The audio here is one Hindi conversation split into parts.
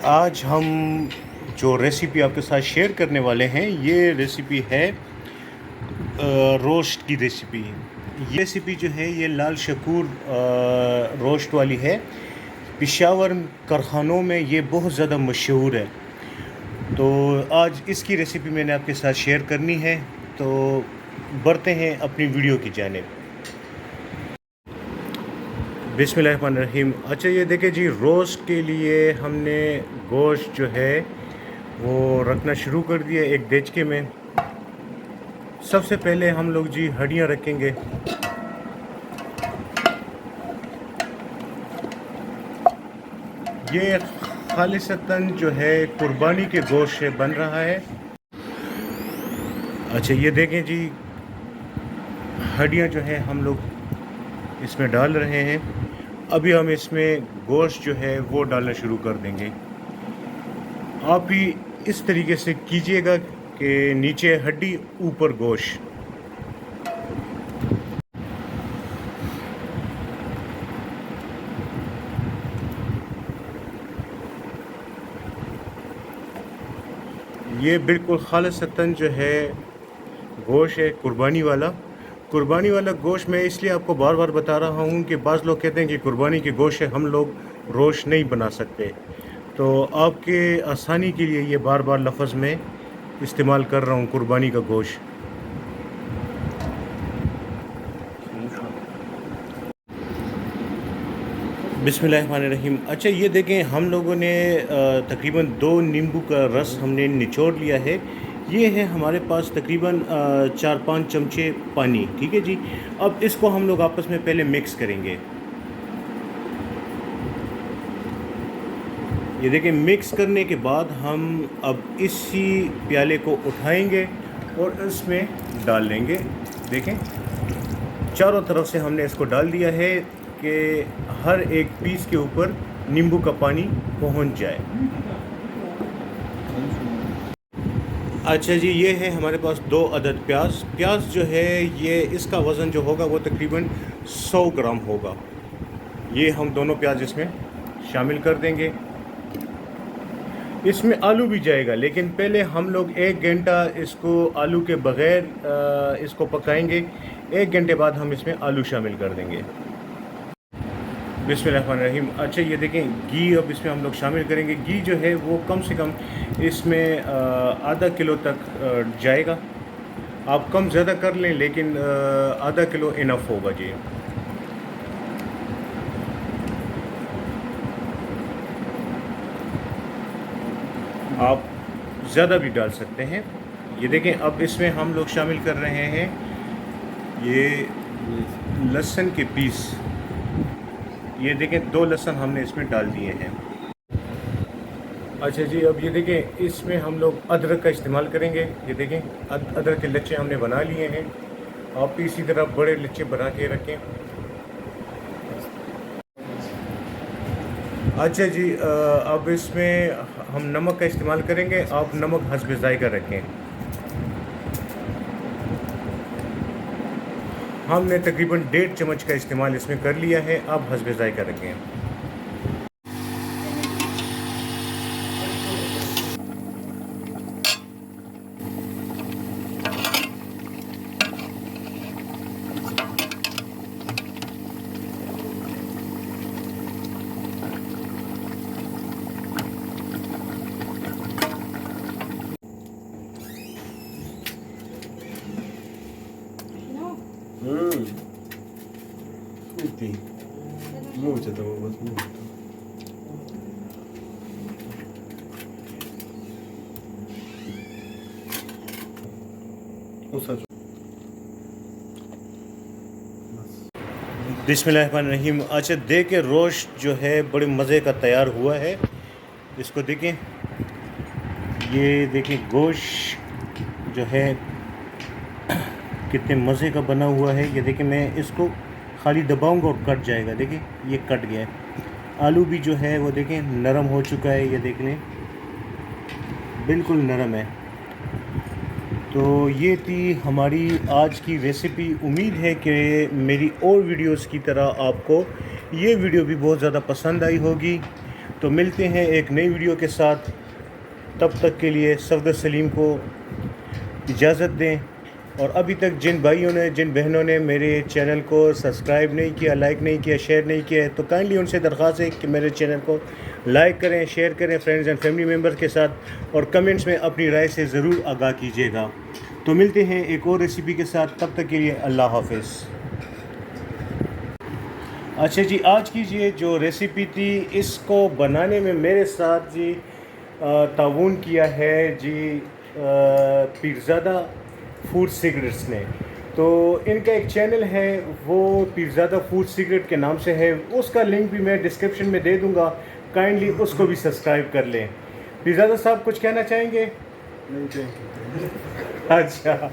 आज हम जो रेसिपी आपके साथ शेयर करने वाले हैं, ये रेसिपी है रोस्ट की रेसिपी। ये रेसिपी जो है ये लाल शकूर रोस्ट वाली है। पेशावर कारखानों में ये बहुत ज़्यादा मशहूर है। तो आज इसकी रेसिपी मैंने आपके साथ शेयर करनी है, तो बढ़ते हैं अपनी वीडियो की जानिब। बिस्मिल्लाहिर्रहमानिर्रहीम। अच्छा, ये देखें जी, रोस्ट के लिए हमने गोश्त जो है वो रखना शुरू कर दिया एक देचके में। सबसे पहले हम लोग जी हड्डियाँ रखेंगे। ये खालिसतन जो है कुर्बानी के गोश्त से बन रहा है। अच्छा, ये देखें जी, हड्डियाँ जो है हम लोग इसमें डाल रहे हैं। अभी हम इसमें गोश्त जो है वो डालना शुरू कर देंगे। आप भी इस तरीके से कीजिएगा कि नीचे हड्डी ऊपर गोश्त। ये बिल्कुल खालिसतन जो है गोश्त है कुर्बानी वाला गोश्त। मैं इसलिए आपको बार बार बता रहा हूँ कि बाज़ लोग कहते हैं कि कुर्बानी के गोश्त है, हम लोग रोस्ट नहीं बना सकते। तो आपके आसानी के लिए ये बार बार लफ्ज़ में इस्तेमाल कर रहा हूँ, कुर्बानी का गोश्त। बिस्मिल्लाहिर्रहमानिर्रहीम। अच्छा, ये देखें, हम लोगों ने तकरीबन 2 नींबू का रस हमने निचोड़ लिया है। ये है हमारे पास तकरीबन 4-5 चमचे पानी। ठीक है जी। अब इसको हम लोग आपस में पहले मिक्स करेंगे। ये देखें, मिक्स करने के बाद हम अब इसी प्याले को उठाएंगे और इसमें डाल लेंगे। देखें, चारों तरफ से हमने इसको डाल दिया है कि हर एक पीस के ऊपर नींबू का पानी पहुंच जाए। अच्छा जी, ये है हमारे पास 2 अदद प्याज जो है ये इसका वज़न जो होगा वो तकरीबन 100 ग्राम होगा। ये हम दोनों प्याज इसमें शामिल कर देंगे। इसमें आलू भी जाएगा, लेकिन पहले हम लोग 1 घंटा इसको आलू के बग़ैर इसको पकाएंगे। 1 घंटे बाद हम इसमें आलू शामिल कर देंगे। बिस्मिल्लाहिर्रहमानिर्रहीम। अच्छा, ये देखें, घी अब इसमें हम लोग शामिल करेंगे। घी जो है वो कम से कम इसमें आधा किलो तक जाएगा। आप कम ज़्यादा कर लें, लेकिन आधा किलो इनफ होगा जी। आप ज़्यादा भी डाल सकते हैं। ये देखें, अब इसमें हम लोग शामिल कर रहे हैं ये लहसुन के पीस। ये देखें, 2 लहसुन हमने इसमें डाल दिए हैं। अच्छा जी, अब ये देखें, इसमें हम लोग अदरक का इस्तेमाल करेंगे। ये देखें, अदरक के लच्छे हमने बना लिए हैं। आप भी इसी तरह बड़े लच्छे बना के रखें। अच्छा जी, अब इसमें हम नमक का इस्तेमाल करेंगे। आप नमक हस्ब ज़ायक़ा रखें। हमने तकरीबन 1.5 चम्मच का इस्तेमाल इसमें कर लिया है। आप हस्ब ज़ायक़ा रखें। Scusi, mucho tomamos mucho. बिस्मिल्लाहिर्रहमानिर्रहीम। अच्छा, देखें, रोस्ट जो है बड़े मज़े का तैयार हुआ है। इसको देखें, ये देखें गोश्त जो है कितने मज़े का बना हुआ है। ये देखें, मैं इसको खाली दबाऊंगा और कट जाएगा। देखिए, ये कट गया है। आलू भी जो है वो देखें नरम हो चुका है। ये देख लें, बिल्कुल नरम है। तो ये थी हमारी आज की रेसिपी। उम्मीद है कि मेरी और वीडियोस की तरह आपको ये वीडियो भी बहुत ज़्यादा पसंद आई होगी। तो मिलते हैं एक नई वीडियो के साथ। तब तक के लिए सफदर सलीम को इजाज़त दें। और अभी तक जिन भाइयों ने जिन बहनों ने मेरे चैनल को सब्सक्राइब नहीं किया, लाइक नहीं किया, शेयर नहीं किया है, तो काइंडली उनसे दरख्वास्त है कि मेरे चैनल को लाइक करें, शेयर करें फ्रेंड्स एंड फैमिली मेम्बर के साथ, और कमेंट्स में अपनी राय से ज़रूर आगाह कीजिएगा। तो मिलते हैं एक और रेसिपी के साथ, तब तक के लिए अल्लाह हाफ़िज़। अच्छा जी, आज की ये जो रेसिपी थी, इसको बनाने में मेरे साथ जी ताउन किया है जी पीरज़ादा फूड सीक्रेट्स ने। तो इनका एक चैनल है, वो पीरज़ादा फूड सीक्रेट के नाम से है। उसका लिंक भी मैं डिस्क्रिप्शन में दे दूंगा, काइंडली उसको भी सब्सक्राइब कर लें। पीरज़ादा साहब कुछ कहना चाहेंगे? अच्छा,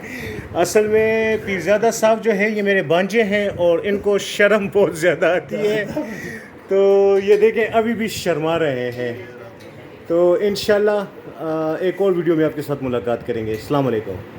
असल में पीरज़ादा साहब जो है ये मेरे भांजे हैं और इनको शर्म बहुत ज़्यादा आती है, तो ये देखें अभी भी शर्मा रहे हैं। तो इंशाल्लाह एक और वीडियो में आपके साथ मुलाकात करेंगे। अस्सलाम वालेकुम।